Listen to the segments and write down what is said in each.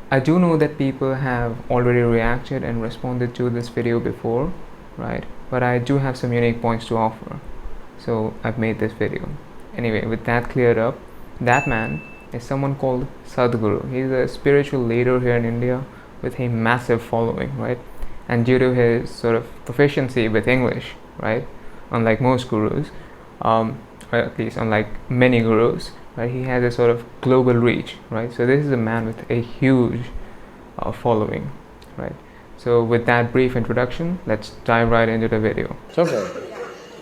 I do know that people have already reacted and responded to this video before, right? But I do have some unique points to offer, so I've made this video. Anyway, with that cleared up, that man is someone called Sadhguru. He's a spiritual leader here in India with a massive following, right? And due to his sort of proficiency with English, right, unlike most gurus, or at least unlike many gurus, right, he has a sort of global reach, right? So this is a man with a huge following, right? So with that brief introduction, let's dive right into the video. Okay.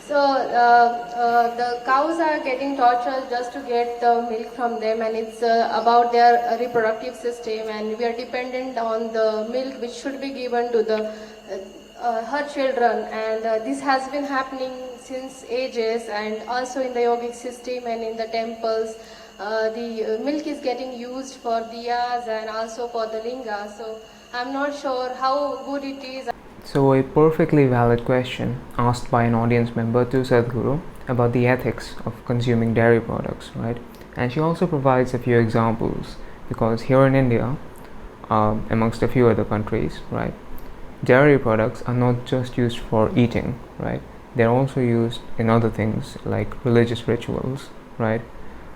So the cows are getting tortured just to get the milk from them, and it's about their reproductive system, and we are dependent on the milk which should be given to the her children, and this has been happening since ages, and also in the yogic system and in the temples. The milk is getting used for diyas and also for the linga, so I'm not sure how good it is. So a perfectly valid question asked by an audience member to Sadhguru about the ethics of consuming dairy products, right? And she also provides a few examples, because here in India, amongst a few other countries, right, dairy products are not just used for eating, right? They're also used in other things like religious rituals, right?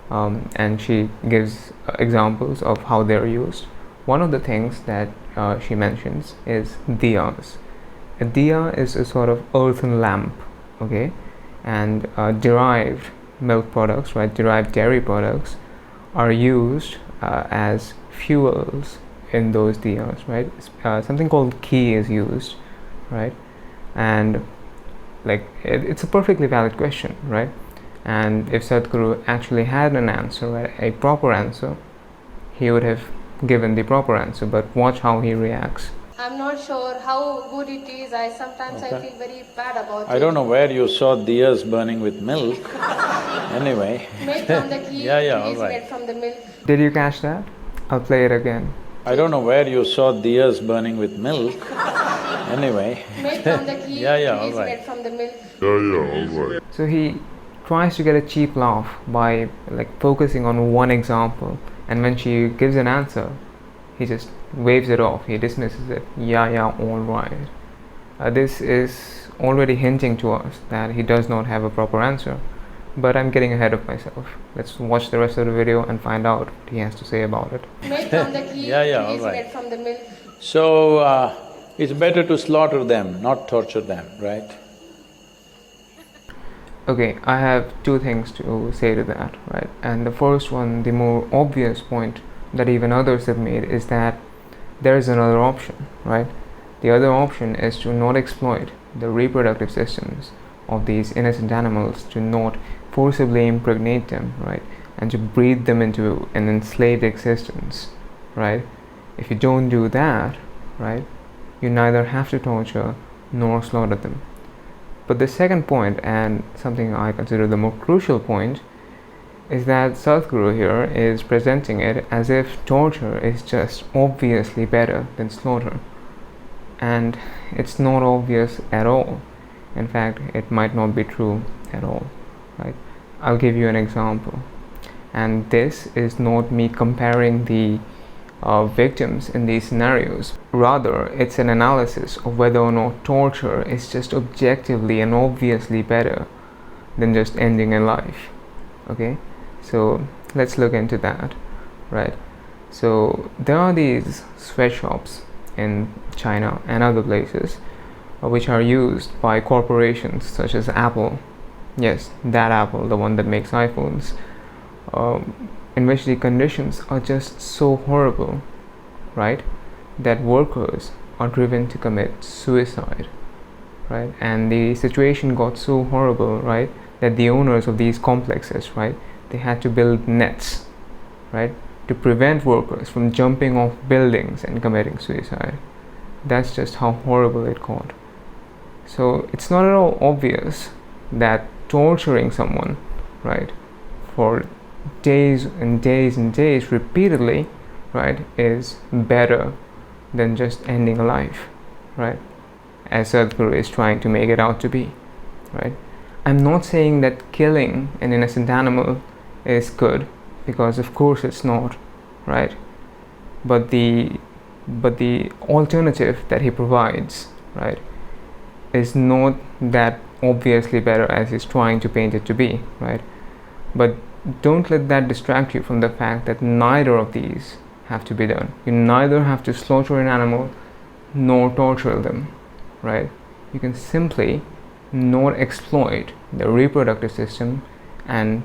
And she gives examples of how they're used. One of the things that she mentions is diyas. A diya is a sort of earthen lamp, okay? And derived milk products, right, derived dairy products are used as fuels in those diyas, right? Something called ghee is used, right? And like it's a perfectly valid question, right? And if Sadhguru actually had an answer, right, a proper answer, he would have given the proper answer, but watch how he reacts. I'm not sure how good it is. Sometimes I feel very bad about it. I don't know where you saw diyas burning with milk. Anyway. Made from the ghee, Yeah, ghee is all right. made from the milk. Did you catch that? I'll play it again. I don't know where you saw diyas burning with milk. Anyway. Made from the ghee, Yeah, ghee is all right. made from the milk. So he tries to get a cheap laugh by like focusing on one example, and when she gives an answer, he just waves it off, he dismisses it. Yeah, alright. This is already hinting to us that he does not have a proper answer, but I'm getting ahead of myself. Let's watch the rest of the video and find out what he has to say about it. Made from the ghee, Yeah, ghee all is right. made from the milk. So, it's better to slaughter them, not torture them, right? Okay, I have two things to say to that, right? And the first one, the more obvious point that even others have made, is that there is another option, right? The other option is to not exploit the reproductive systems of these innocent animals, to not forcibly impregnate them, right? And to breed them into an enslaved existence, right? If you don't do that, right, you neither have to torture nor slaughter them. But the second point, and something I consider the more crucial point, is that Sadhguru here is presenting it as if torture is just obviously better than slaughter. And it's not obvious at all. In fact, it might not be true at all, right? I'll give you an example. And this is not me comparing the victims in these scenarios. Rather, it's an analysis of whether or not torture is just objectively and obviously better than just ending a life, okay? So let's look into that, right? So there are these sweatshops in China and other places which are used by corporations such as Apple. Yes, that Apple, the one that makes iPhones, in which the conditions are just so horrible, right, that workers are driven to commit suicide, right? And the situation got so horrible, right, that the owners of these complexes, right, they had to build nets, right, to prevent workers from jumping off buildings and committing suicide. That's just how horrible it got. So it's not at all obvious that torturing someone, right, for days and days and days repeatedly, right, is better than just ending a life, right, as Sadhguru is trying to make it out to be, right? I'm not saying that killing an innocent animal is good, because of course it's not, right? but the alternative that he provides, right, is not that obviously better as he's trying to paint it to be, right? But don't let that distract you from the fact that neither of these have to be done. You neither have to slaughter an animal nor torture them, right? You can simply not exploit the reproductive system and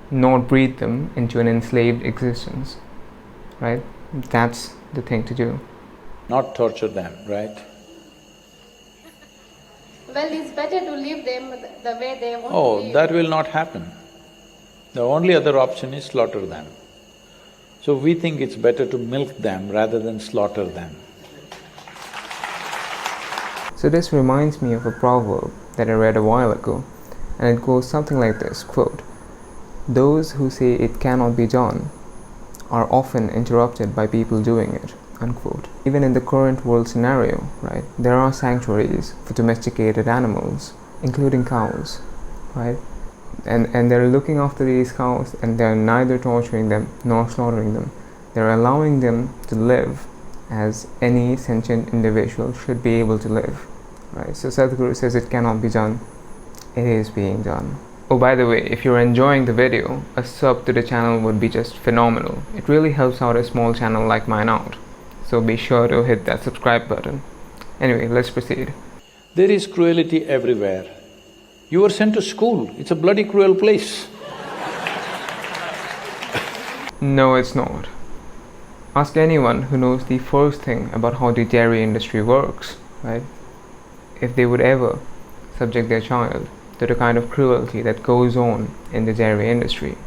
not breed them into an enslaved existence, right? That's the thing to do. Not torture them, right? Well, it's better to leave them the way they want to Oh, live. that will not happen. The only other option is slaughter them. So we think it's better to milk them rather than slaughter them. So this reminds me of a proverb that I read a while ago, and it goes something like this, quote, "Those who say it cannot be done are often interrupted by people doing it," unquote. Even in the current world scenario, right, there are sanctuaries for domesticated animals, including cows, right? And they're looking after these cows, and they're neither torturing them nor slaughtering them. They're allowing them to live as any sentient individual should be able to live, right? So Sadhguru says it cannot be done. It is being done. Oh, by the way, if you're enjoying the video, a sub to the channel would be just phenomenal. It really helps out a small channel like mine out. So be sure to hit that subscribe button. Anyway, let's proceed. There is cruelty everywhere. You were sent to school, it's a bloody cruel place. No, it's not. Ask anyone who knows the first thing about how the dairy industry works, right? If they would ever subject their child to the kind of cruelty that goes on in the dairy industry,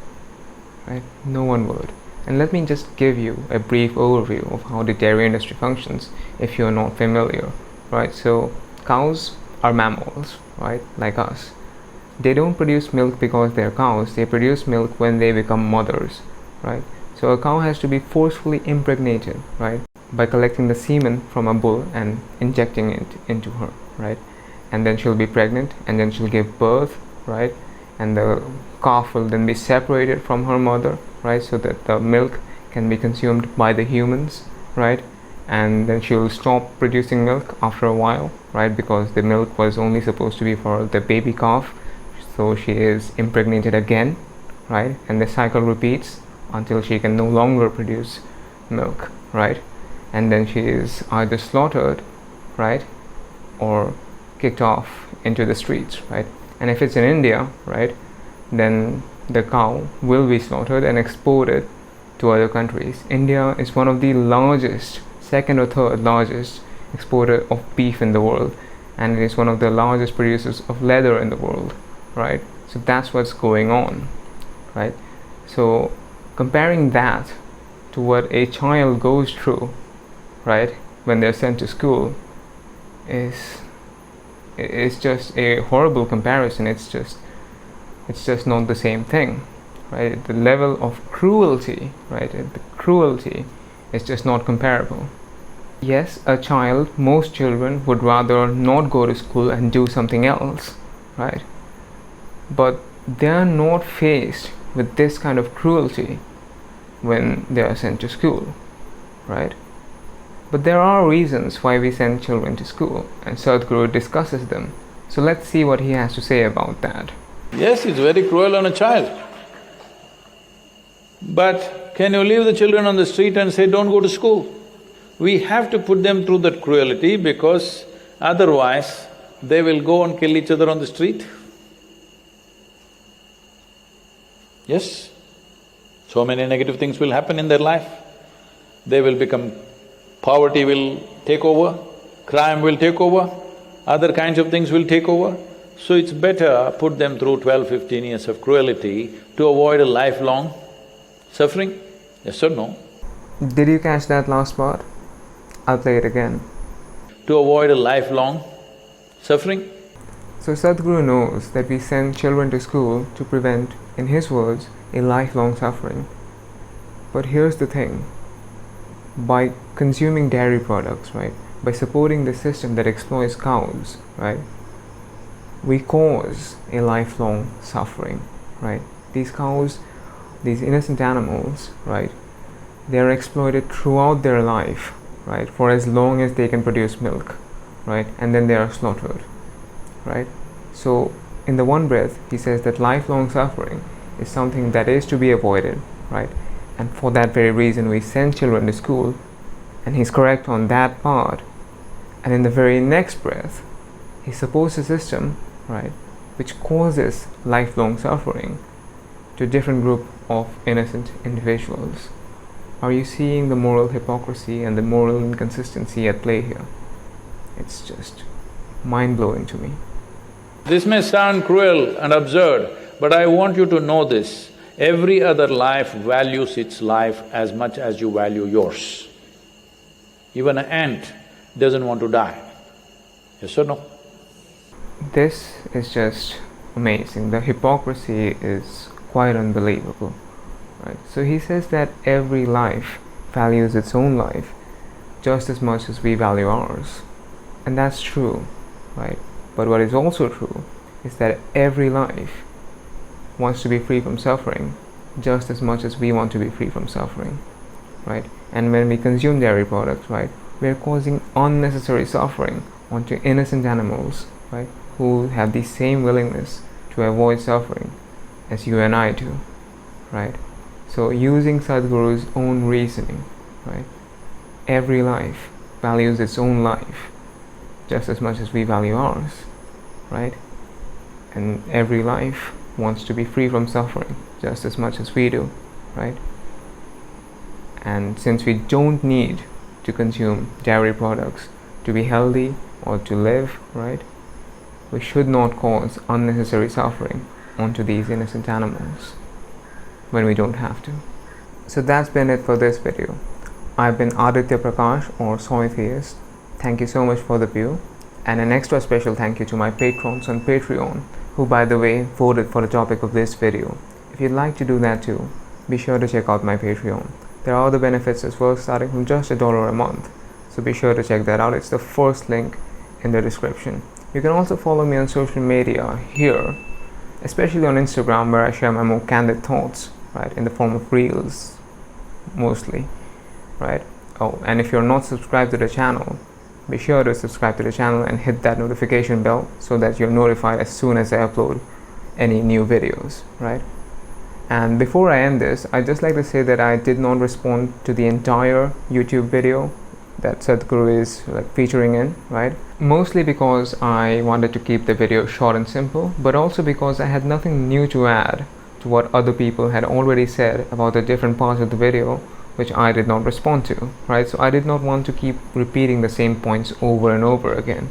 right? No one would. And let me just give you a brief overview of how the dairy industry functions if you're not familiar, right? So cows are mammals, right, like us. They don't produce milk because they're cows, they produce milk when they become mothers, right? So a cow has to be forcefully impregnated, right, by collecting the semen from a bull and injecting it into her, right? And then she'll be pregnant, and then she'll give birth, right? And the calf will then be separated from her mother, right, so that the milk can be consumed by the humans, right? And then she will stop producing milk after a while, right, because the milk was only supposed to be for the baby calf. So she is impregnated again, right, and the cycle repeats until she can no longer produce milk, right? And then she is either slaughtered, right, or kicked off into the streets, right? And if it's in India, right, then the cow will be slaughtered and exported to other countries. India is one of the largest, second or third largest exporter of beef in the world, and it is one of the largest producers of leather in the world, right? So that's what's going on, right? So comparing that to what a child goes through, right, when they're sent to school is just a horrible comparison. It's just not the same thing, right? The level of cruelty, right, the cruelty is just not comparable. Yes, a child, most children would rather not go to school and do something else, right? But they are not faced with this kind of cruelty when they are sent to school, right? But there are reasons why we send children to school, and Sadhguru discusses them. So let's see what he has to say about that. Yes, it's very cruel on a child. But can you leave the children on the street and say, don't go to school? We have to put them through that cruelty because otherwise they will go and kill each other on the street. Yes, so many negative things will happen in their life. They will become… poverty will take over, crime will take over, other kinds of things will take over. So it's better put them through 12–15 years of cruelty to avoid a lifelong suffering. Yes or no? Did you catch that last part? I'll play it again. To avoid a lifelong suffering. So Sadhguru knows that we send children to school to prevent, in his words, a lifelong suffering. But here's the thing. By consuming dairy products, right, by supporting the system that exploits cows, right, we cause a lifelong suffering, right? These cows, these innocent animals, right, they are exploited throughout their life, right, for as long as they can produce milk, right, and then they are slaughtered, right. So in the one breath he says that lifelong suffering is something that is to be avoided, right, and for that very reason we send children to school, and he's correct on that part. And in the very next breath he supports a system, right, which causes lifelong suffering to a different group of innocent individuals. Are you seeing the moral hypocrisy and the moral inconsistency at play here? It's just mind-blowing to me. This may sound cruel and absurd, but I want you to know this. Every other life values its life as much as you value yours. Even an ant doesn't want to die. Yes or no? This is just amazing. The hypocrisy is quite unbelievable, right? So he says that every life values its own life just as much as we value ours. And that's true, right? But what is also true is that every life wants to be free from suffering just as much as we want to be free from suffering, right? And when we consume dairy products, right, we're causing unnecessary suffering onto innocent animals, right, who have the same willingness to avoid suffering as you and I do, right? So using Sadhguru's own reasoning, right, every life values its own life just as much as we value ours, right? And every life wants to be free from suffering just as much as we do, right? And since we don't need to consume dairy products to be healthy or to live, right, we should not cause unnecessary suffering onto these innocent animals when we don't have to. So that's been it for this video. I've been Aditya Prakash, or Soy Theist. Thank you so much for the view, and an extra special thank you to my patrons on Patreon, who by the way voted for the topic of this video. If you'd like to do that too, be sure to check out my Patreon. There are other benefits as well, starting from just $1 a month, so be sure to check that out. It's the first link in the description. You can also follow me on social media here, especially on Instagram, where I share my more candid thoughts, right, in the form of reels mostly, right. Oh, and if you're not subscribed to the channel, be sure to subscribe to the channel and hit that notification bell so that you're notified as soon as I upload any new videos, right. And before I end this, I'd just like to say that I did not respond to the entire YouTube video that Sadhguru is featuring in, right? Mostly because I wanted to keep the video short and simple, but also because I had nothing new to add to what other people had already said about the different parts of the video which I did not respond to, right? So I did not want to keep repeating the same points over and over again.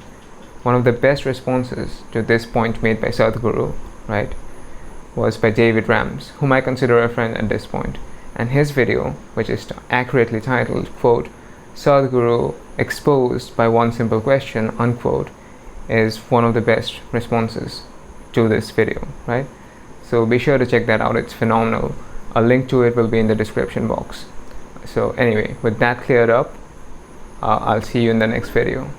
One of the best responses to this point made by Sadhguru, right, was by David Rams, whom I consider a friend at this point, and his video, which is accurately titled, quote, Sadhguru exposed by one simple question, unquote, is one of the best responses to this video, right? So be sure to check that out. It's phenomenal. A link to it will be in the description box. So anyway, with that cleared up, I'll see you in the next video.